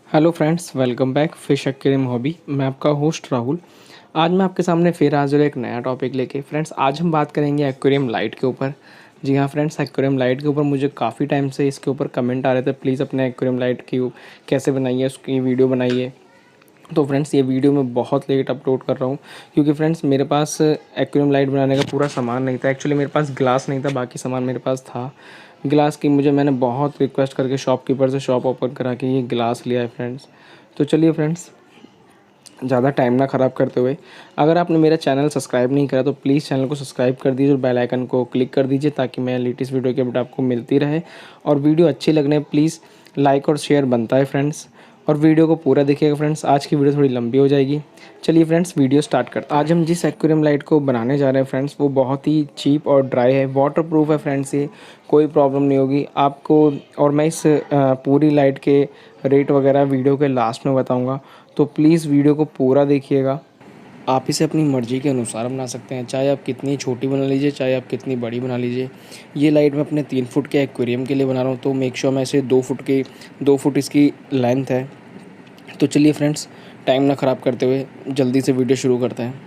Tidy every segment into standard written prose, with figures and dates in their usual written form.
Hello friends, welcome back fish aquarium hobby. मैं आपका host Rahul. आज मैं आपके सामने फिर हाजिर हूँ एक नया टॉपिक लेके। फ्रेंड्स, आज हम बात करेंगे एक्वेरियम लाइट के ऊपर। जी हाँ फ्रेंड्स, एक्वेरियम लाइट के ऊपर मुझे काफ़ी टाइम से इसके ऊपर कमेंट आ रहे थे, प्लीज़ अपने एक्वेरियम लाइट की कैसे बनाइए, उसकी वीडियो बनाइए। तो फ्रेंड्स, ये वीडियो मैं बहुत लेट अपलोड कर रहा हूँ क्योंकि फ्रेंड्स मेरे पास एक्वेरियम लाइट बनाने का पूरा सामान नहीं था। एक्चुअली मेरे पास ग्लास नहीं था, बाकी सामान मेरे पास था। ग्लास की मैंने बहुत रिक्वेस्ट करके शॉपकीपर से शॉप ओपन करा के ये ग्लास लिया है फ्रेंड्स। तो चलिए फ्रेंड्स, ज़्यादा टाइम ना ख़राब करते हुए, अगर आपने मेरा चैनल सब्सक्राइब नहीं करा तो प्लीज़ चैनल को सब्सक्राइब कर दीजिए और बेल आइकन को क्लिक कर दीजिए ताकि मैं लेटेस्ट वीडियो की अपडेट आपको मिलती रहे। और वीडियो अच्छी लगने प्लीज़ लाइक और शेयर बनता है फ्रेंड्स। और वीडियो को पूरा देखिएगा फ्रेंड्स, आज की वीडियो थोड़ी लंबी हो जाएगी। चलिए फ्रेंड्स, वीडियो स्टार्ट करते हैं। आज हम जिस एक्वेरियम लाइट को बनाने जा रहे हैं फ्रेंड्स, वो बहुत ही चीप और ड्राई है, वाटर प्रूफ है फ्रेंड्स। ये कोई प्रॉब्लम नहीं होगी आपको। और मैं इस पूरी लाइट के रेट वगैरह वीडियो के लास्ट में बताऊंगा, तो प्लीज़ वीडियो को पूरा देखिएगा। आप इसे अपनी मर्ज़ी के अनुसार बना सकते हैं, चाहे आप कितनी छोटी बना लीजिए, चाहे आप कितनी बड़ी बना लीजिए। ये लाइट मैं अपने 3 फुट के एक्वेरियम के लिए बना रहा हूँ, तो मेक श्योर मैं इसे 2 फुट इसकी लेंथ है। तो चलिए फ्रेंड्स, टाइम ना ख़राब करते हुए जल्दी से वीडियो शुरू करते हैं।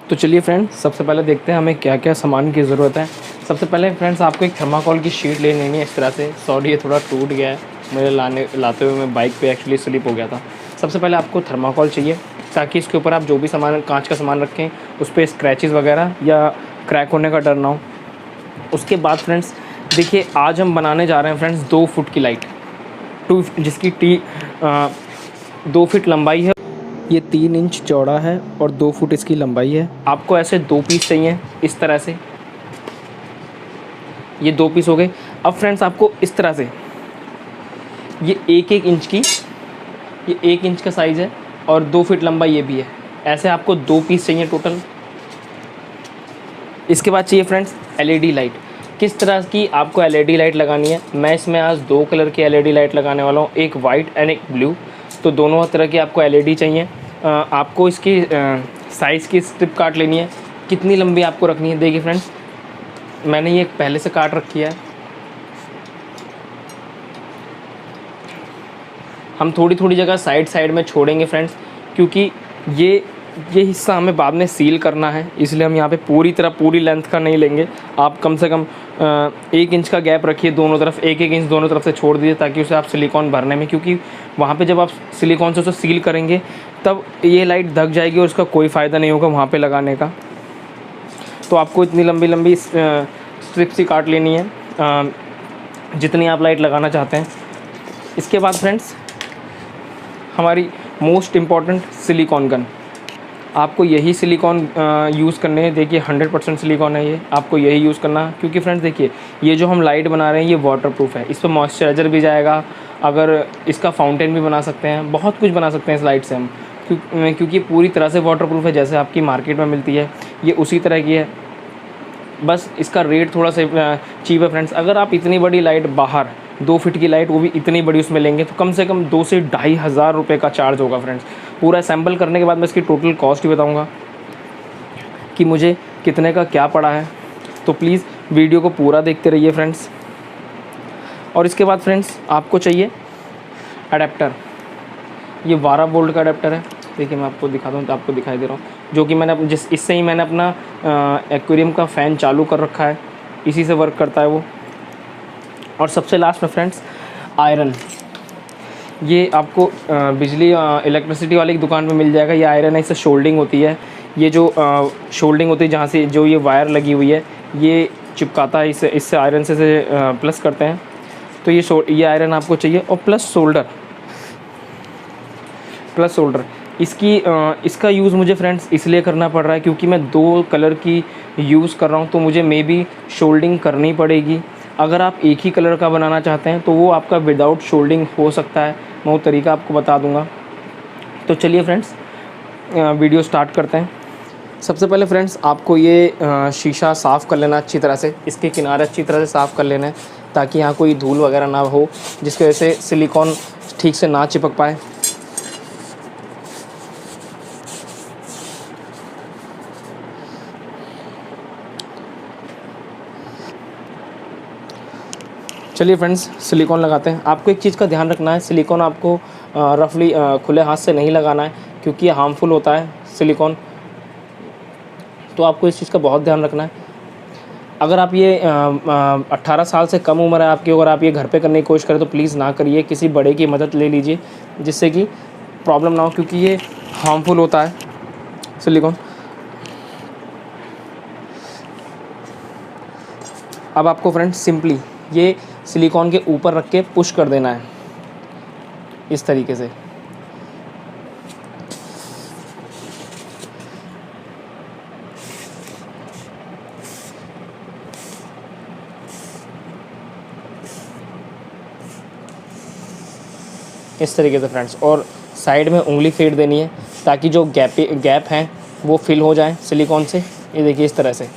तो चलिए फ्रेंड्स, सबसे पहले देखते हैं हमें क्या क्या सामान की ज़रूरत है। सबसे पहले फ्रेंड्स, आपको एक थर्माकोल की शीट ले लेनी है इस तरह से। सॉरी, ये थोड़ा टूट गया है, मुझे लाते हुए मैं बाइक पे एक्चुअली स्लिप हो गया था। सबसे पहले आपको थर्माकोल चाहिए ताकि इसके ऊपर आप जो भी सामान, कांच का सामान रखें, उस पर स्क्रैचेस वगैरह या क्रैक होने का डर ना हो। उसके बाद फ्रेंड्स देखिए, आज हम बनाने जा रहे हैं फ्रेंड्स 2 फुट की लाइट, जिसकी 2 फीट लंबाई है। ये 3 इंच चौड़ा है और 2 फुट इसकी लंबाई है। आपको ऐसे 2 पीस चाहिए इस तरह से। ये 2 पीस हो गए। अब फ्रेंड्स, आपको इस तरह से ये 1-1 इंच की, ये 1 इंच का साइज़ है और 2 फीट लंबाई ये भी है। ऐसे आपको 2 पीस चाहिए टोटल। इसके बाद चाहिए फ्रेंड्स एलईडी लाइट। किस तरह की आपको एलईडी लाइट लगानी है, मैं इसमें आज 2 कलर की एलईडी लाइट लगाने वाला हूँ, एक वाइट एंड एक ब्लू। तो दोनों तरह की आपको एलईडी चाहिए। आपको इसकी साइज़ की स्ट्रिप काट लेनी है। कितनी लंबी आपको रखनी है, देखिए फ्रेंड्स, मैंने ये पहले से काट रखी है। हम थोड़ी थोड़ी जगह साइड में छोड़ेंगे फ्रेंड्स, क्योंकि ये हिस्सा हमें बाद में सील करना है, इसलिए हम यहाँ पे पूरी लेंथ का नहीं लेंगे। आप कम से कम 1 इंच का गैप रखिए दोनों तरफ, 1-1 इंच दोनों तरफ से छोड़ दीजिए ताकि उसे आप सिलिकॉन भरने में, क्योंकि वहाँ पे जब आप सिलिकॉन से उसे सील करेंगे तब ये लाइट ढक जाएगी और उसका कोई फ़ायदा नहीं होगा वहाँ पर लगाने का। तो आपको इतनी लंबी लंबी स्ट्रिप्स ही काट लेनी है जितनी आप लाइट लगाना चाहते हैं। इसके बाद फ्रेंड्स, हमारी मोस्ट इम्पॉर्टेंट सिलिकॉन गन। आपको यही सिलिकॉन यूज़ करने हैं। देखिए 100% सिलिकॉन है, ये आपको यही यूज़ करना है, क्योंकि फ्रेंड्स देखिए, ये जो हम लाइट बना रहे हैं ये वाटरप्रूफ है। इस पर मॉइस्चराइज़र भी जाएगा, अगर इसका फाउंटेन भी बना सकते हैं, बहुत कुछ बना सकते हैं इस लाइट से हम, क्योंकि पूरी तरह से वाटरप्रूफ है। जैसे आपकी मार्केट में मिलती है ये उसी तरह की है, बस इसका रेट थोड़ा सा चीप है फ्रेंड्स। अगर आप इतनी बड़ी लाइट बाहर 2 फीट की लाइट, वो भी इतनी बड़ी उसमें लेंगे तो कम से कम 2 से 2,500 रुपये का चार्ज होगा फ्रेंड्स। पूरा असेंबल करने के बाद मैं इसकी टोटल कॉस्ट ही बताऊंगा कि मुझे कितने का क्या पड़ा है। तो प्लीज़ वीडियो को पूरा देखते रहिए फ्रेंड्स। और इसके बाद फ्रेंड्स, आपको चाहिए अडेप्टर। ये 12 वोल्ट का अडेप्टर है। देखिए मैं आपको दिखाता हूँ, तो आपको दिखाई दे रहा हूँ, जो कि मैंने इससे ही मैंने अपना एक्वेरियम का फ़ैन चालू कर रखा है, इसी से वर्क करता है वो। और सबसे लास्ट में फ्रेंड्स, आयरन। ये आपको बिजली इलेक्ट्रिसिटी वाली की दुकान में मिल जाएगा। ये आयरन है, इससे शोल्डिंग होती है। ये जो शोल्डिंग होती है, जहाँ से जो ये वायर लगी हुई है ये चिपकाता है, इससे आयरन से प्लस करते हैं। तो ये आयरन आपको चाहिए। और प्लस सोल्डर इसका यूज़ मुझे फ्रेंड्स इसलिए करना पड़ रहा है क्योंकि मैं 2 कलर की यूज़ कर रहा हूँ, तो मुझे मे बी शोल्डिंग करनी पड़ेगी। अगर आप एक ही कलर का बनाना चाहते हैं तो वो आपका विदाउट शोल्डिंग हो सकता है, मैं वो तरीका आपको बता दूंगा। तो चलिए फ्रेंड्स, वीडियो स्टार्ट करते हैं। सबसे पहले फ्रेंड्स, आपको ये शीशा साफ़ कर लेना अच्छी तरह से, इसके किनारे अच्छी तरह से साफ़ कर लेना है ताकि यहाँ कोई धूल वगैरह ना हो, जिसकी वजह से सिलिकॉन ठीक से ना चिपक पाए। चलिए फ्रेंड्स, सिलिकॉन लगाते हैं। आपको एक चीज़ का ध्यान रखना है, सिलिकॉन आपको रफली खुले हाथ से नहीं लगाना है, क्योंकि ये हार्मफुल होता है सिलिकॉन। तो आपको इस चीज़ का बहुत ध्यान रखना है। अगर आप ये 18 साल से कम उम्र है आपकी, अगर आप ये घर पे करने की कोशिश करें तो प्लीज़ ना करिए, किसी बड़े की मदद ले लीजिए जिससे कि प्रॉब्लम ना हो, क्योंकि ये हार्मफुल होता है सिलिकॉन। अब आपको फ्रेंड्स सिंपली ये सिलिकॉन के ऊपर रख के पुश कर देना है इस तरीके से। इस तरीके से फ्रेंड्स, और साइड में उंगली फेर देनी है ताकि जो गैप हैं वो फिल हो जाए सिलिकॉन से। ये देखिए इस तरह से।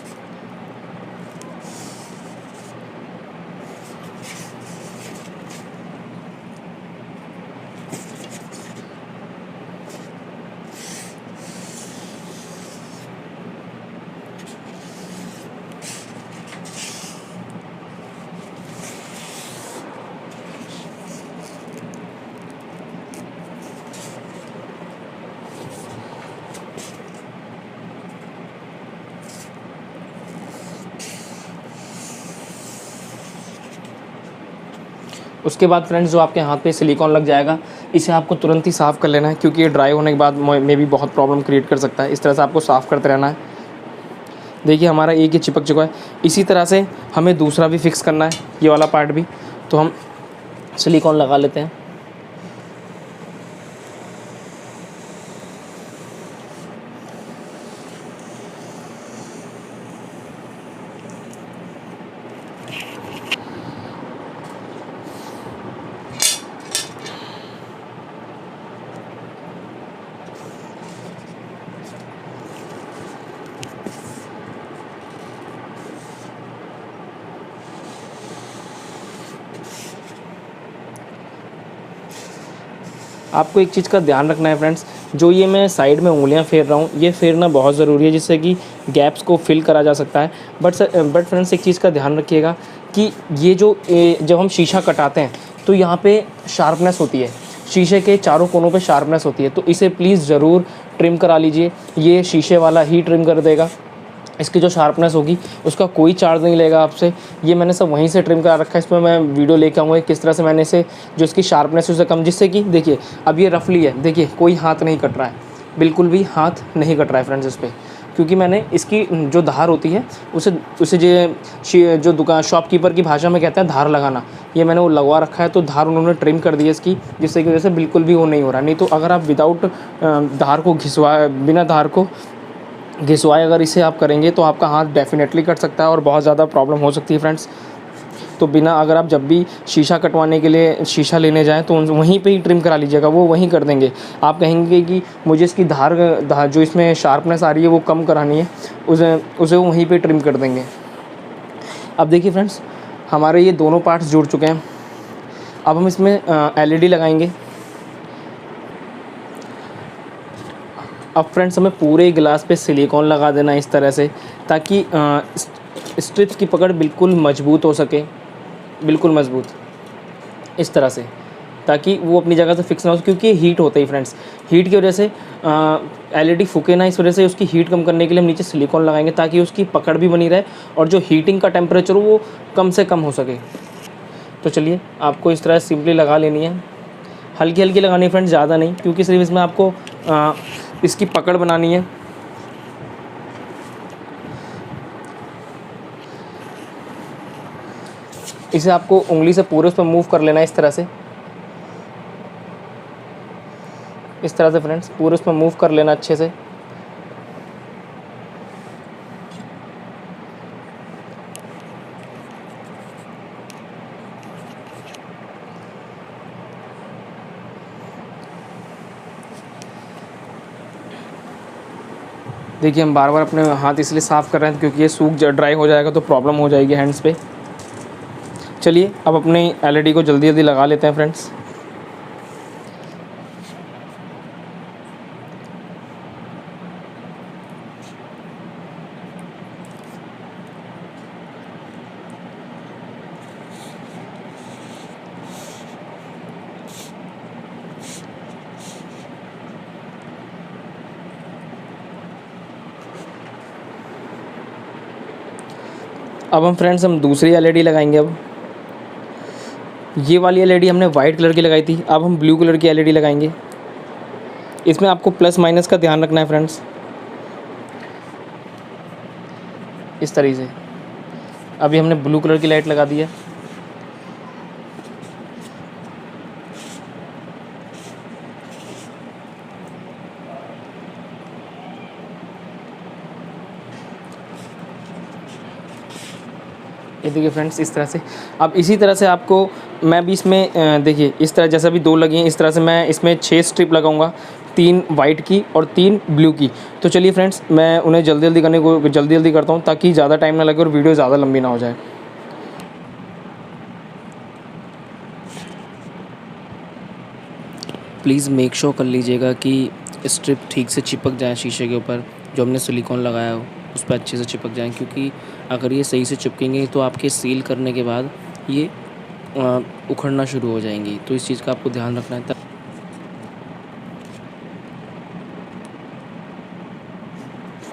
उसके बाद फ्रेंड्स, जो आपके हाथ पे सिलिकॉन लग जाएगा, इसे आपको तुरंत ही साफ़ कर लेना है, क्योंकि ये ड्राई होने के बाद में भी बहुत प्रॉब्लम क्रिएट कर सकता है। इस तरह से आपको साफ़ करते रहना है। देखिए हमारा एक ही चिपक चुका है। इसी तरह से हमें दूसरा भी फिक्स करना है, ये वाला पार्ट भी। तो हम सिलिकॉन लगा लेते हैं। आपको एक चीज़ का ध्यान रखना है फ्रेंड्स, जो ये मैं साइड में उंगलियां फेर रहा हूँ, ये फेरना बहुत ज़रूरी है, जिससे कि गैप्स को फिल करा जा सकता है। बट फ्रेंड्स, एक चीज़ का ध्यान रखिएगा कि ये जब हम शीशा कटाते हैं तो यहाँ पे शार्पनेस होती है, शीशे के चारों कोनों पे शार्पनेस होती है। तो इसे प्लीज़ ज़रूर ट्रिम करा लीजिए। ये शीशे वाला ही ट्रिम कर देगा। इसकी जो शार्पनेस होगी उसका कोई चार्ज नहीं लेगा आपसे। ये मैंने सब वहीं से ट्रिम करा रखा है। इसमें मैं वीडियो लेके आऊँगा किस तरह से मैंने इसे, जो इसकी शार्पनेस है उसे कम, जिससे कि देखिए अब ये रफली है। देखिए कोई हाथ नहीं कट रहा है, बिल्कुल भी हाथ नहीं कट रहा है फ्रेंड्स इस पर, क्योंकि मैंने इसकी जो धार होती है उसे जो दुकान शॉपकीपर की भाषा में कहते हैं धार लगाना, ये मैंने वो लगवा रखा है। तो धार उन्होंने ट्रिम कर दी है इसकी, जिससे की वजह से बिल्कुल भी वो नहीं हो रहा। नहीं तो अगर आप विदाउट धार को बिना धार को घिसवाए अगर इसे आप करेंगे तो आपका हाथ डेफिनेटली कट सकता है और बहुत ज़्यादा प्रॉब्लम हो सकती है फ्रेंड्स। तो अगर आप जब भी शीशा कटवाने के लिए शीशा लेने जाएँ तो वहीं पे ही ट्रिम करा लीजिएगा, वो वहीं कर देंगे। आप कहेंगे कि मुझे इसकी धार जो इसमें शार्पनेस आ रही है वो कम करानी है, उसे वहीं पे ट्रिम कर देंगे। अब देखिए फ्रेंड्स, हमारे ये दोनों पार्ट्स जुड़ चुके हैं। अब हम इसमें LED लगाएंगे। अब फ्रेंड्स, हमें पूरे गिलास पे सिलिकॉन लगा देना है इस तरह से, ताकि स्ट्रिप्स की पकड़ बिल्कुल मजबूत हो सके, बिल्कुल मजबूत इस तरह से, ताकि वो अपनी जगह से फिक्स ना हो, क्योंकि हीट होता है फ्रेंड्स। हीट की वजह से LED फूके ना, इस वजह से उसकी हीट कम करने के लिए हम नीचे सिलिकॉन लगाएंगे, ताकि उसकी पकड़ भी बनी रहे और जो हीटिंग का टेम्परेचर हो वो कम से कम हो सके। तो चलिए, आपको इस तरह सिंपली लगा लेनी है, हल्की हल्की लगानी है फ्रेंड्स, ज़्यादा नहीं, क्योंकि सिर्फ इसमें आपको इसकी पकड़ बनानी है। इसे आपको उंगली से पूरे उस पर मूव कर लेना है इस तरह से, फ्रेंड्स, पूरे उस पर मूव कर लेना अच्छे से। देखिए हम बार बार अपने हाथ इसलिए साफ़ कर रहे हैं क्योंकि ये ड्राई हो जाएगा तो प्रॉब्लम हो जाएगी हैंड्स पे। चलिए अब अपनी LED को जल्दी जल्दी लगा लेते हैं फ्रेंड्स। अब हम फ्रेंड्स हम दूसरी एलईडी लगाएंगे। अब ये वाली एलईडी हमने वाइट कलर की लगाई थी, अब हम ब्लू कलर की एलईडी लगाएंगे। इसमें आपको प्लस माइनस का ध्यान रखना है फ्रेंड्स, इस तरीके से। अभी हमने ब्लू कलर की लाइट लगा दी है। ये देखिए फ्रेंड्स, इस तरह से। अब इसी तरह से आपको मैं भी इसमें देखिए इस तरह, जैसा भी 2 लगी हैं इस तरह से मैं इसमें 6 स्ट्रिप लगाऊंगा, 3 वाइट की और 3 ब्लू की। तो चलिए फ्रेंड्स, मैं उन्हें जल्दी जल्दी करता हूँ ताकि ज़्यादा टाइम ना लगे और वीडियो ज़्यादा लंबी ना हो जाए। प्लीज़ मेक श्योर कर लीजिएगा कि स्ट्रिप ठीक से चिपक जाए शीशे के ऊपर, जो हमने सिलिकॉन लगाया हो उस पर अच्छे से चिपक जाएँ, क्योंकि अगर ये सही से चिपकेंगे तो आपके सील करने के बाद ये उखड़ना शुरू हो जाएंगी। तो इस चीज़ का आपको ध्यान रखना है।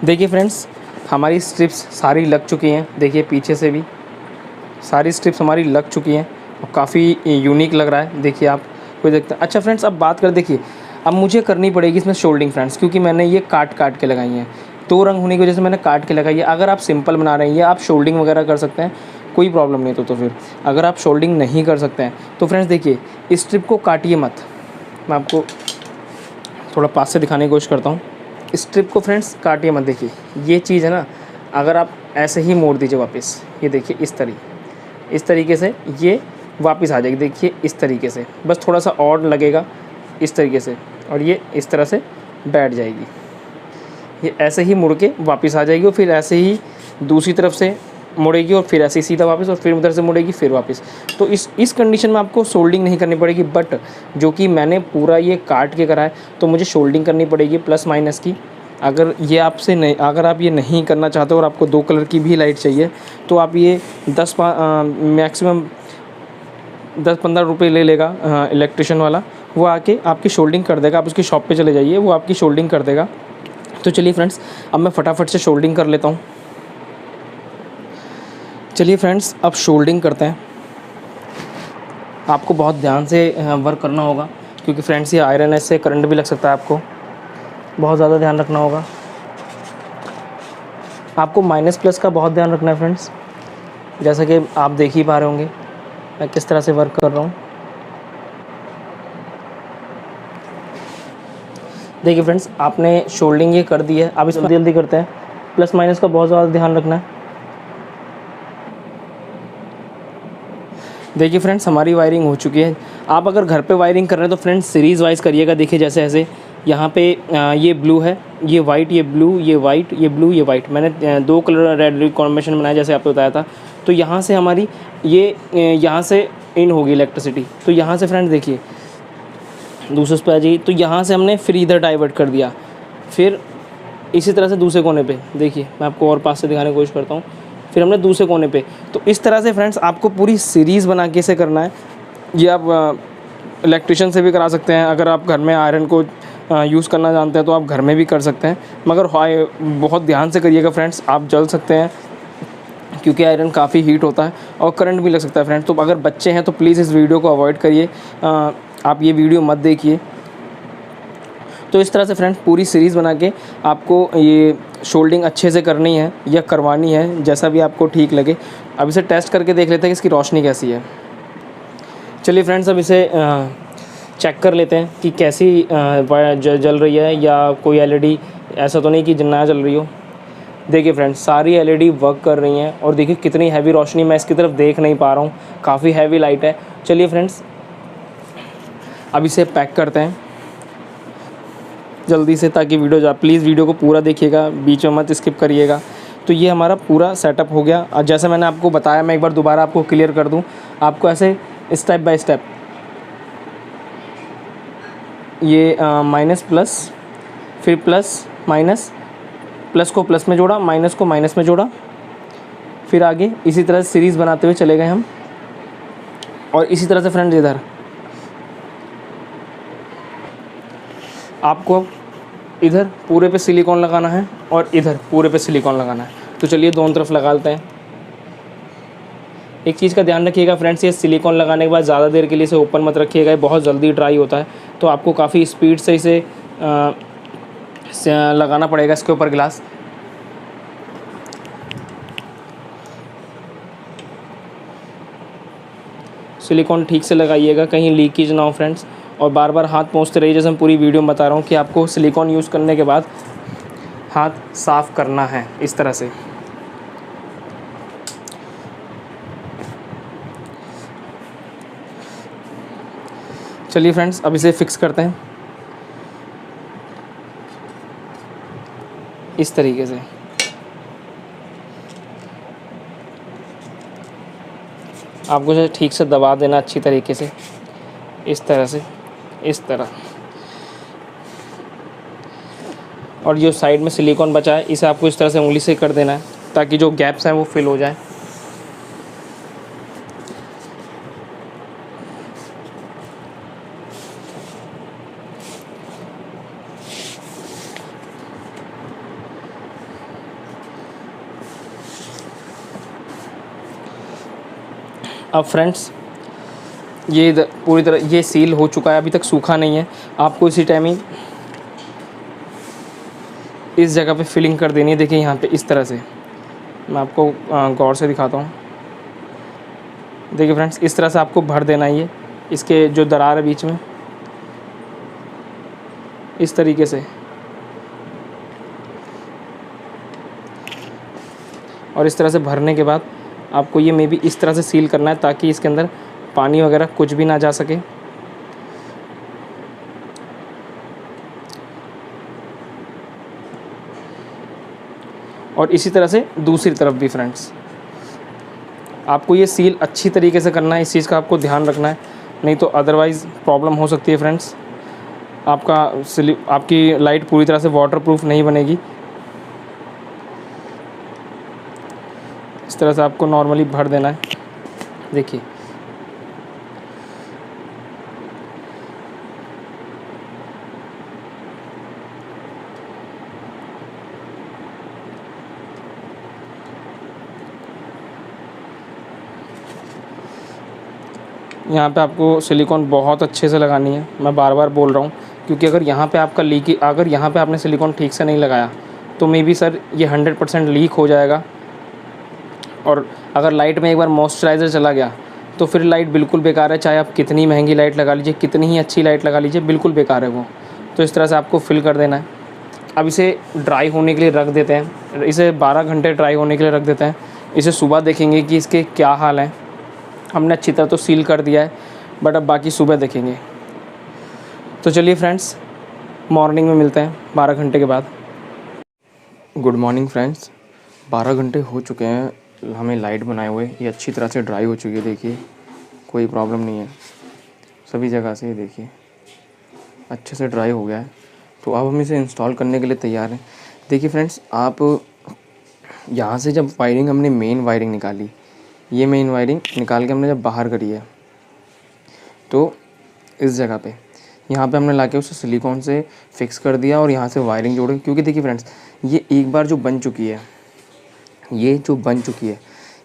देखिए फ्रेंड्स, हमारी स्ट्रिप्स सारी लग चुकी हैं। देखिए पीछे से भी सारी स्ट्रिप्स हमारी लग चुकी हैं और काफ़ी यूनिक लग रहा है। देखिए आप कोई देखता है। अच्छा फ्रेंड्स, अब बात कर, देखिए अब मुझे करनी पड़ेगी इसमें शोल्डिंग फ्रेंड्स, क्योंकि मैंने ये काट के लगाई हैं। 2 रंग होने की वजह से मैंने काट के लगाई है। अगर आप सिंपल बना रहे हैं या आप शोल्डिंग वगैरह कर सकते हैं, कोई प्रॉब्लम नहीं। तो फिर अगर आप शोल्डिंग नहीं कर सकते हैं तो फ्रेंड्स देखिए, इस स्ट्रिप को काटिए मत। मैं आपको थोड़ा पास से दिखाने की कोशिश करता हूँ। स्ट्रिप को फ्रेंड्स काटिए मत। देखिए ये चीज़ है ना, अगर आप ऐसे ही मोड़ दीजिए वापस, ये देखिए इस तरीके से ये वापस आ जाएगी। देखिए इस तरीके से, बस थोड़ा सा और लगेगा इस तरीके से, और ये इस तरह से बैठ जाएगी। ये ऐसे ही मुड़ के वापस आ जाएगी और फिर ऐसे ही दूसरी तरफ से मुड़ेगी और फिर ऐसे ही सीधा वापस, और फिर उधर से मुड़ेगी फिर वापस। तो इस कंडीशन में आपको शोल्डिंग नहीं करनी पड़ेगी। बट जो कि मैंने पूरा ये काट के करा है तो मुझे शोल्डिंग करनी पड़ेगी प्लस माइनस की। अगर आप ये नहीं करना चाहते और आपको 2 कलर की भी लाइट चाहिए तो आप ये मैक्सिमम 10-15 रुपये ले लेगा इलेक्ट्रिशियन वाला, वो आके आपकी शोल्डिंग कर देगा। आप उसकी शॉप पे चले जाइए, वो आपकी शोल्डिंग कर देगा। तो चलिए फ्रेंड्स, अब मैं फटाफट से शोल्डिंग कर लेता हूँ। चलिए फ्रेंड्स, अब शोल्डिंग करते हैं। आपको बहुत ध्यान से वर्क करना होगा, क्योंकि फ्रेंड्स ये आयरन है, इससे करंट भी लग सकता है। आपको बहुत ज़्यादा ध्यान रखना होगा। आपको माइनस प्लस का बहुत ध्यान रखना है फ्रेंड्स, जैसा कि आप देख ही पा रहे होंगे मैं किस तरह से वर्क कर रहा हूँ। देखिए फ्रेंड्स, आपने शोल्डिंग ये कर दी है। अब इसमें जल्दी करते हैं। प्लस माइनस का बहुत ज़्यादा ध्यान रखना है। देखिए फ्रेंड्स, हमारी वायरिंग हो चुकी है। आप अगर घर पे वायरिंग कर रहे हैं तो फ्रेंड्स सीरीज़ वाइज करिएगा। देखिए जैसे ऐसे यहाँ पे ये ब्लू है, ये वाइट, ये ब्लू, ये वाइट, ये ब्लू, ये वाइट। मैंने 2 कलर रेड कॉम्बिनेशन बनाया जैसे आपको बताया था। तो यहाँ से हमारी ये यहाँ से इन होगी इलेक्ट्रिसिटी। तो यहाँ से फ्रेंड्स देखिए दूसरे पे आ जाइए, तो यहाँ से हमने फिर इधर डाइवर्ट कर दिया। फिर इसी तरह से दूसरे कोने पे देखिए, मैं आपको और पास से दिखाने की कोशिश करता हूँ। फिर हमने दूसरे कोने पे। तो इस तरह से फ्रेंड्स आपको पूरी सीरीज़ बना के इसे करना है। ये आप इलेक्ट्रिशियन से भी करा सकते हैं। अगर आप घर में आयरन को यूज़ करना जानते हैं तो आप घर में भी कर सकते हैं, मगर बहुत ध्यान से करिएगा फ्रेंड्स, आप जल सकते हैं क्योंकि आयरन काफ़ी हीट होता है और करंट भी लग सकता है फ्रेंड्स। तो अगर बच्चे हैं तो प्लीज़ इस वीडियो को अवॉइड करिए, आप ये वीडियो मत देखिए। तो इस तरह से फ्रेंड्स पूरी सीरीज़ बना के आपको ये शोल्डिंग अच्छे से करनी है या करवानी है, जैसा भी आपको ठीक लगे। अब इसे टेस्ट करके देख लेते हैं कि इसकी रोशनी कैसी है। चलिए फ्रेंड्स, अब इसे चेक कर लेते हैं कि कैसी जल रही है, या कोई एलईडी ऐसा तो नहीं कि ना जल रही हो। देखिए फ्रेंड्स, सारी एलईडी वर्क कर रही हैं और देखिए कितनी हैवी रोशनी, मैं इसकी तरफ देख नहीं पा रहा हूँ, काफ़ी हैवी लाइट है। चलिए फ्रेंड्स, अब इसे पैक करते हैं जल्दी से, ताकि प्लीज़ वीडियो को पूरा देखिएगा, बीच में मत स्किप करिएगा। तो ये हमारा पूरा सेटअप हो गया। और जैसे मैंने आपको बताया, मैं एक बार दोबारा आपको क्लियर कर दूं, आपको ऐसे स्टेप बाय स्टेप ये माइनस प्लस, फिर प्लस माइनस, प्लस को प्लस में जोड़ा, माइनस को माइनस में जोड़ा, फिर आगे इसी तरह से सीरीज़ बनाते हुए चले गए हम। और इसी तरह से फ्रेंड्स इधर आपको इधर पूरे पे सिलिकॉन लगाना है और इधर पूरे पे सिलिकॉन लगाना है। तो चलिए दोनों तरफ लगा लेते हैं। एक चीज़ का ध्यान रखिएगा फ्रेंड्स, ये सिलिकॉन लगाने के बाद ज़्यादा देर के लिए इसे ओपन मत रखिएगा, ये बहुत जल्दी ड्राई होता है। तो आपको काफ़ी स्पीड से इसे लगाना पड़ेगा इसके ऊपर ग्लास। सिलिकॉन ठीक से लगाइएगा, कहीं लीकेज ना हो फ्रेंड्स, और बार बार हाथ पोंछते रहिए। जैसे मैं पूरी वीडियो में बता रहा हूँ कि आपको सिलिकॉन यूज़ करने के बाद हाथ साफ़ करना है इस तरह से। चलिए फ्रेंड्स, अब इसे फिक्स करते हैं इस तरीके से। आपको इसे ठीक से दबा देना अच्छी तरीके से, इस तरह से, इस तरह। और जो साइड में सिलिकॉन बचा है इसे आपको इस तरह से उंगली से कर देना है ताकि जो गैप्स हैं वो फिल हो जाए। अब फ्रेंड्स ये पूरी तरह ये सील हो चुका है, अभी तक सूखा नहीं है। आपको इसी टाइम ही इस जगह पे फिलिंग कर देनी है। देखिए यहाँ पे इस तरह से, मैं आपको गौर से दिखाता हूँ। देखिए फ्रेंड्स, इस तरह से आपको भर देना है ये, इसके जो दरार है बीच में, इस तरीके से। और इस तरह से भरने के बाद आपको ये मे बी इस तरह से सील करना है ताकि इसके अंदर पानी वगैरह कुछ भी ना जा सके। और इसी तरह से दूसरी तरफ भी फ्रेंड्स, आपको ये सील अच्छी तरीके से करना है, इस चीज़ का आपको ध्यान रखना है, नहीं तो अदरवाइज़ प्रॉब्लम हो सकती है फ्रेंड्स। आपकी लाइट पूरी तरह से वाटरप्रूफ नहीं बनेगी। इस तरह से आपको नॉर्मली भर देना है। देखिए यहाँ पे आपको सिलिकॉन बहुत अच्छे से लगानी है, मैं बार बार बोल रहा हूँ, क्योंकि अगर यहाँ पे आपका अगर यहाँ पे आपने सिलिकॉन ठीक से नहीं लगाया तो मे बी सर ये 100% लीक हो जाएगा। और अगर लाइट में एक बार मॉइस्चराइज़र चला गया तो फिर लाइट बिल्कुल बेकार है, चाहे आप कितनी महंगी लाइट लगा लीजिए, कितनी ही अच्छी लाइट लगा लीजिए, बिल्कुल बेकार है वो। तो इस तरह से आपको फिल कर देना है। अब इसे ड्राई होने के लिए रख देते हैं, इसे 12 घंटे ड्राई होने के लिए रख देते हैं। इसे सुबह देखेंगे कि इसके क्या हाल है। हमने अच्छी तरह तो सील कर दिया है, बट अब बाकी सुबह देखेंगे। तो चलिए फ्रेंड्स, मॉर्निंग में मिलते हैं 12 घंटे के बाद। गुड मॉर्निंग फ्रेंड्स, 12 घंटे हो चुके हैं हमें लाइट बनाए हुए, ये अच्छी तरह से ड्राई हो चुकी है। देखिए कोई प्रॉब्लम नहीं है, सभी जगह से देखिए अच्छे से ड्राई हो गया है। तो अब हम इसे इंस्टॉल करने के लिए तैयार हैं। देखिए फ्रेंड्स, आप यहाँ से जब वायरिंग हमने मेन वायरिंग निकाली, ये मेन वायरिंग निकाल के हमने जब बाहर करी है, तो इस जगह पे यहाँ पे हमने लाके उसे सिलिकॉन से फिक्स कर दिया और यहाँ से वायरिंग जोड़ी। क्योंकि देखिए फ्रेंड्स, ये एक बार जो बन चुकी है,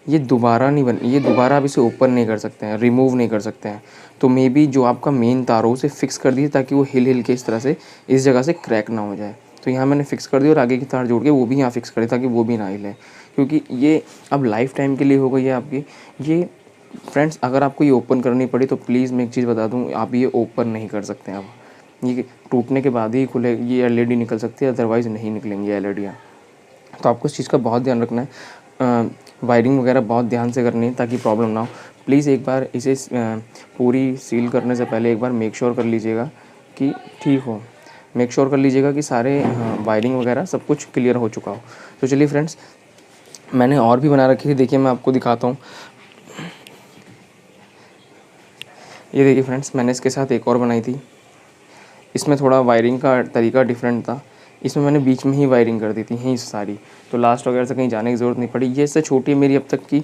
ये दोबारा नहीं बन, ये दोबारा आप इसे ओपन नहीं कर सकते हैं, रिमूव नहीं कर सकते हैं। तो मे बी जो आपका मेन तार हो उसे फिक्स कर दिए ताकि वो हिल के इस तरह से इस जगह से क्रैक ना हो जाए। तो यहाँ मैंने फिक्स कर दिया और आगे की तार जोड़ के वो भी यहाँ फिक्स कर दिया ताकि वो भी ना हिले, क्योंकि ये अब लाइफ टाइम के लिए हो गई है आपकी। ये फ्रेंड्स, अगर आपको ये ओपन करनी पड़ी तो प्लीज़ मैं एक चीज़ बता दूँ, आप ये ओपन नहीं कर सकते हैं। अब ये टूटने के बाद ही खुले ये एलईडी निकल सकती है, अदरवाइज़ नहीं निकलेंगी एलईडियाँ। तो आपको इस चीज़ का बहुत ध्यान रखना है, वायरिंग वगैरह बहुत ध्यान से करनी है ताकि प्रॉब्लम ना हो। प्लीज़ एक बार इसे पूरी सील करने से पहले एक बार मेक श्योर कर लीजिएगा कि ठीक हो, मेक श्योर कर लीजिएगा कि सारे वायरिंग वगैरह सब कुछ क्लियर हो चुका हो। तो चलिए फ्रेंड्स, मैंने और भी बना रखी थी, देखिए मैं आपको दिखाता हूँ। ये देखिए फ्रेंड्स, मैंने इसके साथ एक और बनाई थी। इसमें थोड़ा वायरिंग का तरीका डिफरेंट था, इसमें मैंने बीच में ही वायरिंग कर दी थी यहीं सारी, तो लास्ट वगैरह से कहीं जाने की ज़रूरत नहीं पड़ी। ये इससे छोटी है मेरी अब तक की,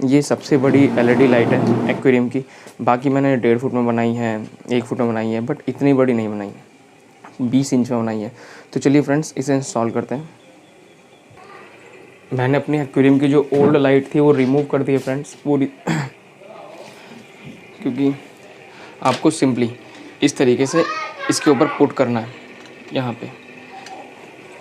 ये सबसे बड़ी एलईडी लाइट है एक्वेरियम की। बाकी मैंने 1.5 फुट में बनाई है, 1 फुट में बनाई है, बट इतनी बड़ी नहीं बनाई, 20 इंच में बनाई है। तो चलिए फ्रेंड्स, इसे इंस्टॉल करते हैं। मैंने अपनी एक्वेरियम की जो ओल्ड लाइट थी वो रिमूव कर दी है फ्रेंड्स पूरी क्योंकि आपको सिंपली इस तरीके से इसके ऊपर पुट करना है। यहाँ पे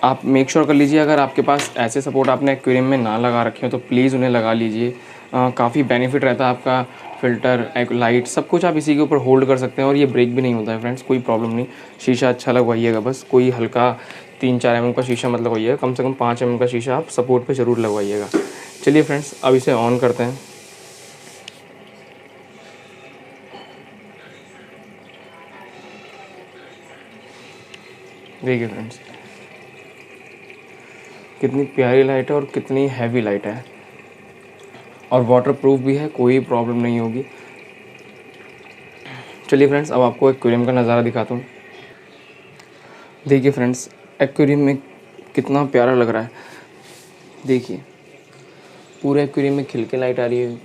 आप मेक श्योर कर लीजिए, अगर आपके पास ऐसे सपोर्ट आपने एक्वेरियम में ना लगा रखे हो तो प्लीज़ उन्हें लगा लीजिए। काफ़ी बेनिफिट रहता है आपका। फ़िल्टर, एक लाइट, सब कुछ आप इसी के ऊपर होल्ड कर सकते हैं और ये ब्रेक भी नहीं होता है फ्रेंड्स, कोई प्रॉब्लम नहीं। शीशा अच्छा लगवाइएगा, बस कोई हल्का 3-4 mm का शीशा मत लगवाइएगा, कम से कम 5 mm का शीशा आप सपोर्ट पे ज़रूर लगवाइएगा। चलिए फ्रेंड्स, अब इसे ऑन करते हैं। देखिए फ्रेंड्स, कितनी प्यारी लाइट है और कितनी हैवी लाइट है, और वाटर प्रूफ भी है, कोई प्रॉब्लम नहीं होगी। चलिए फ्रेंड्स, अब आपको एक्वेरियम का नज़ारा दिखाता हूँ। देखिए फ्रेंड्स, एक्वेरियम में कितना प्यारा लग रहा है। देखिए पूरे एक्वेरियम में खिल के लाइट आ रही है।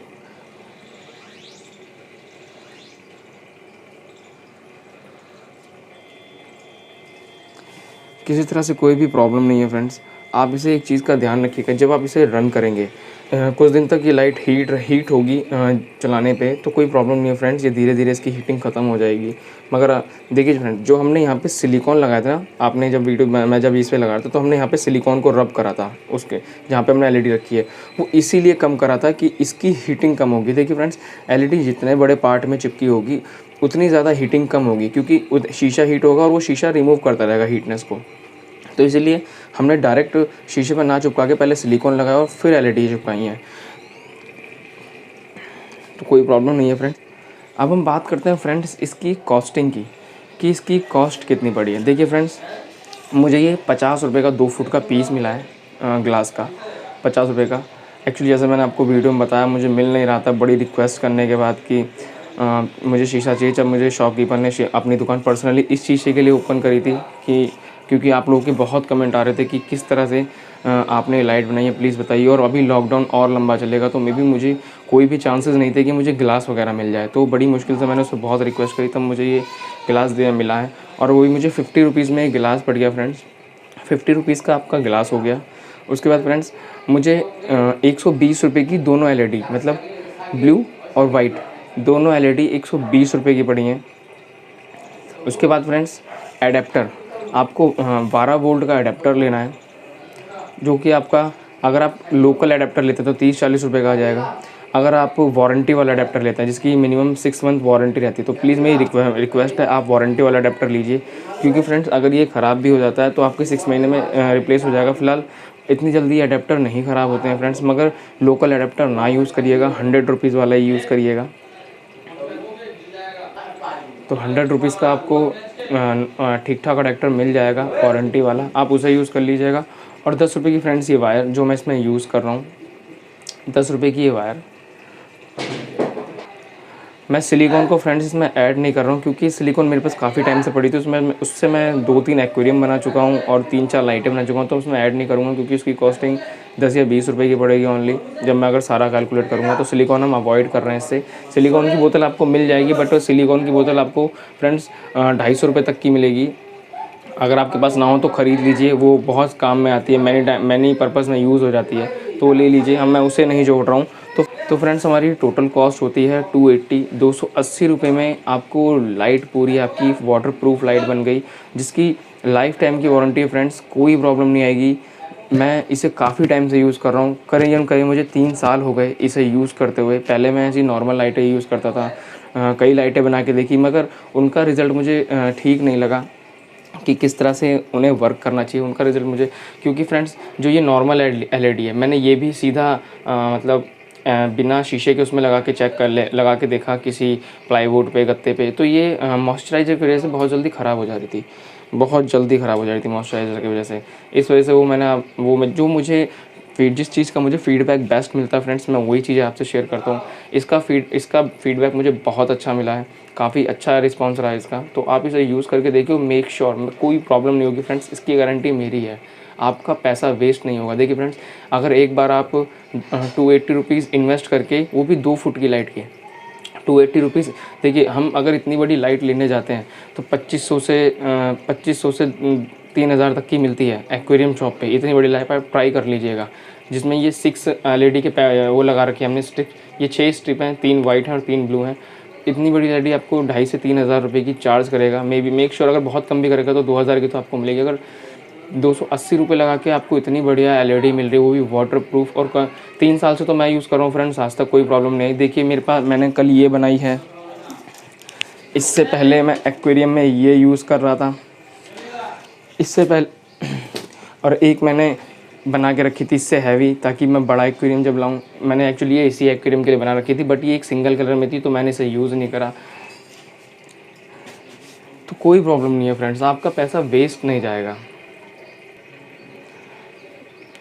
किसी तरह से कोई भी प्रॉब्लम नहीं है फ्रेंड्स। आप इसे एक चीज़ का ध्यान रखिएगा, जब आप इसे रन करेंगे कुछ दिन तक ये लाइट हीट होगी चलाने पे, तो कोई प्रॉब्लम नहीं है फ्रेंड्स, ये धीरे धीरे इसकी हीटिंग ख़त्म हो जाएगी। मगर देखिए फ्रेंड्स, जो हमने यहाँ पे सिलिकॉन लगाया था ना, आपने जब वीडियो मैं जब इस पे लगा रहा था तो हमने यहाँ पे सिलिकॉन को रब करा था, उसके जहाँ पे हमने एलईडी रखी है वो इसीलिए कम करा था कि इसकी हीटिंग कम होगी। देखिए फ्रेंड्स, एलईडी जितने बड़े पार्ट में चिपकी होगी उतनी ज़्यादा हीटिंग कम होगी, क्योंकि शीशा हीट होगा और वो शीशा रिमूव करता रहेगा हीटनेस को। तो इसीलिए हमने डायरेक्ट शीशे पर ना चिपका के पहले सिलिकॉन लगाया और फिर एलईडी चिपकाई है, तो कोई प्रॉब्लम नहीं है फ्रेंड्स। अब हम बात करते हैं फ्रेंड्स इसकी कॉस्टिंग की, कि इसकी कॉस्ट कितनी पड़ी है। देखिए फ्रेंड्स, मुझे ये 50 रुपये का 2 फुट का पीस मिला है ग्लास का, 50 रुपये का। एक्चुअली जैसे मैंने आपको वीडियो में बताया, मुझे मिल नहीं रहा था, बड़ी रिक्वेस्ट करने के बाद कि मुझे शीशा चाहिए। जब मुझे शॉपकीपर ने अपनी दुकान पर्सनली इस शीशे के लिए ओपन करी थी, कि क्योंकि आप लोगों के बहुत कमेंट आ रहे थे कि किस तरह से आपने लाइट बनाई है, प्लीज़ बताइए। और अभी लॉकडाउन और लंबा चलेगा, तो मे भी मुझे कोई भी चांसेस नहीं थे कि मुझे गिलास वगैरह मिल जाए, तो बड़ी मुश्किल से मैंने उससे बहुत रिक्वेस्ट करी, तब मुझे ये गिलास मिला है। और वो भी मुझे 50 रुपीज़ में एक गिलास पड़ गया फ्रेंड्स, 50 रुपीज़ का आपका गिलास हो गया। उसके बाद फ्रेंड्स, मुझे 120 रुपये की दोनों एलईडी, मतलब ब्लू और वाइट दोनों एलईडी 120 रुपये की पड़ी हैं। उसके बाद फ्रेंड्स, एडेप्टर, आपको 12 वोल्ट का एडेप्टर लेना है, जो कि आपका, अगर आप लोकल एडेप्टर लेते हैं तो 30-40 रुपये का आ जाएगा। अगर आप वारंटी वाला एडेप्टर लेते हैं जिसकी मिनिमम 6 मंथ वारंटी रहती है, तो प्लीज़ मेरी रिक्वेस्ट है आप वारंटी वाला एडेप्टर लीजिए, क्योंकि फ्रेंड्स अगर ये ख़राब भी हो जाता है तो आपके 6 महीने में रिप्लेस हो जाएगा। फ़िलहाल इतनी जल्दी एडेप्टर नहीं ख़राब होते हैं फ्रेंड्स, मगर लोकल एडेप्टर ना यूज़ करिएगा, 100 रुपीज़ वाला ही यूज़ करिएगा। तो 100 रुपीज़ का आपको ठीक ठाक अडेप्टर मिल जाएगा वारंटी वाला, आप उसे यूज़ कर लीजिएगा। और 10 रुपये की फ्रेंड्स ये वायर जो मैं इसमें यूज़ कर रहा हूँ, 10 रुपये की ये वायर, मैं सिलिकॉन को फ्रेंड्स इसमें ऐड नहीं कर रहा हूँ, क्योंकि सिलिकॉन मेरे पास काफ़ी टाइम से पड़ी थी, उससे मैं 2-3 एक्वेरियम बना चुका हूँ और 3-4 लाइटें बना चुका हूँ, तो उसमें ऐड नहीं करूँगा, क्योंकि उसकी कॉस्टिंग 10 या 20 रुपये की पड़ेगी ओनली, जब मैं अगर सारा कैलकुलेट करूँगा। तो सिलिकॉन हम अवॉइड कर रहे हैं इससे। सिलिकॉन की बोतल आपको मिल जाएगी, बट सिलिकॉन की बोतल आपको फ्रेंड्स 250 रुपये तक की मिलेगी। अगर आपके पास ना हो तो ख़रीद लीजिए, वो बहुत काम में आती है, मैनी पर्पज़ में यूज़ हो जाती है, तो ले लीजिए। मैं उसे नहीं जोड़ रहा हूँ। तो फ्रेंड्स, हमारी टोटल कॉस्ट होती है 280 रुपये में आपको लाइट पूरी आपकी वाटर प्रूफ लाइट बन गई, जिसकी लाइफ टाइम की वारंटी है फ्रेंड्स, कोई प्रॉब्लम नहीं आएगी। मैं इसे काफ़ी टाइम से यूज़ कर रहा हूँ, करीब मुझे 3 साल हो गए इसे यूज़ करते हुए। पहले मैं ऐसी नॉर्मल लाइटें यूज़ करता था, कई लाइटें बना के देखी, मगर उनका रिज़ल्ट मुझे ठीक नहीं लगा कि किस तरह से उन्हें वर्क करना चाहिए, उनका रिज़ल्ट मुझे। क्योंकि फ्रेंड्स, जो ये नॉर्मल एलईडी है, मैंने ये भी सीधा मतलब बिना शीशे के उसमें लगा के देखा किसी प्लाईवुड पे, गत्ते पे, तो ये मॉइस्चराइज़र की वजह से बहुत जल्दी ख़राब हो जा रही थी, बहुत जल्दी ख़राब हो जा रही थी मॉइस्चराइज़र की वजह से। इस वजह से जो मुझे जिस चीज़ का मुझे फीडबैक बेस्ट मिलता है फ्रेंड्स, मैं वही चीज़ें आपसे शेयर करता हूँ। इसका फीडबैक मुझे बहुत अच्छा मिला है, काफ़ी अच्छा रिस्पॉन्स रहा है इसका। तो आप इसे यूज़ करके देखिए, मेक श्योर कोई प्रॉब्लम नहीं होगी फ्रेंड्स, इसकी गारंटी मेरी है, आपका पैसा वेस्ट नहीं होगा। देखिए फ्रेंड्स, अगर एक बार आप 280 रुपीज़ इन्वेस्ट करके, वो भी 2 फुट की लाइट के 280 रुपीज़, देखिए हम अगर इतनी बड़ी लाइट लेने जाते हैं तो 2500 से 3000 तक की मिलती है एक्वेरियम शॉप पे। इतनी बड़ी लाइट आप ट्राई कर लीजिएगा, जिसमें ये 6 LED के वो लगा रखे हैं हमने स्ट्रिप। ये 6 स्ट्रिप हैं, 3 वाइट हैं और 3 ब्लू हैं। इतनी बड़ी LED आपको 2,500 से 3,000 रुपये की चार्ज करेगा। मेक श्योर अगर बहुत कम भी करेगा तो 2,000 की तो आपको मिलेगी। अगर 280 रुपये लगा के आपको इतनी बढ़िया LED मिल रही है, वो भी वाटर प्रूफ, और 3 साल से तो मैं यूज़ कर रहा हूँ फ्रेंड्स, आज तक कोई प्रॉब्लम नहीं आई। देखिए मेरे पास, मैंने कल ये बनाई है, इससे पहले मैं एक्वेरियम में ये यूज़ कर रहा था, इससे पहले और एक मैंने बना के रखी थी इससे हैवी, ताकि मैं बड़ा एक्वेरियम जब लाऊं। मैंने एक्चुअली ये इसी एक्वेरियम के लिए बना रखी थी, बट ये एक सिंगल कलर में थी तो मैंने इसे यूज़ नहीं करा। तो कोई प्रॉब्लम नहीं है फ्रेंड्स, आपका पैसा वेस्ट नहीं जाएगा।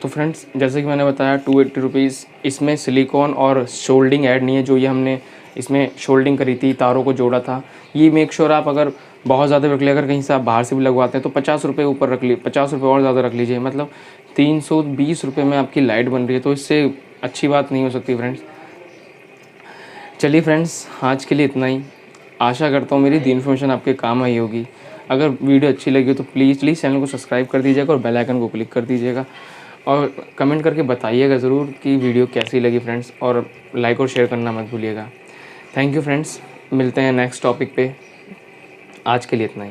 तो फ्रेंड्स जैसे कि मैंने बताया 280 रुपीज़, इसमें सिलिकॉन और शोल्डिंग ऐड नहीं है। जो ये हमने इसमें शोल्डिंग करी थी, तारों को जोड़ा था, ये मेक श्योर आप अगर बहुत ज़्यादा रख ले, अगर कहीं से आप बाहर से भी लगवाते हैं तो 50 रुपये ऊपर रख ली, 50 रुपये और ज़्यादा रख लीजिए, मतलब 320 रुपये में आपकी लाइट बन रही है। तो इससे अच्छी बात नहीं हो सकती फ्रेंड्स। चलिए फ्रेंड्स, आज के लिए इतना ही। आशा करता हूँ मेरी दी इन्फॉर्मेशन आपके काम आई होगी। अगर वीडियो अच्छी लगी तो प्लीज़ चैनल को सब्सक्राइब कर दीजिएगा और बेल आइकन को क्लिक कर दीजिएगा, और कमेंट करके बताइएगा ज़रूर कि वीडियो कैसी लगी फ्रेंड्स, और लाइक और शेयर करना मत भूलिएगा। थैंक यू फ्रेंड्स, मिलते हैं नेक्स्ट टॉपिक पे। आज के लिए इतना ही।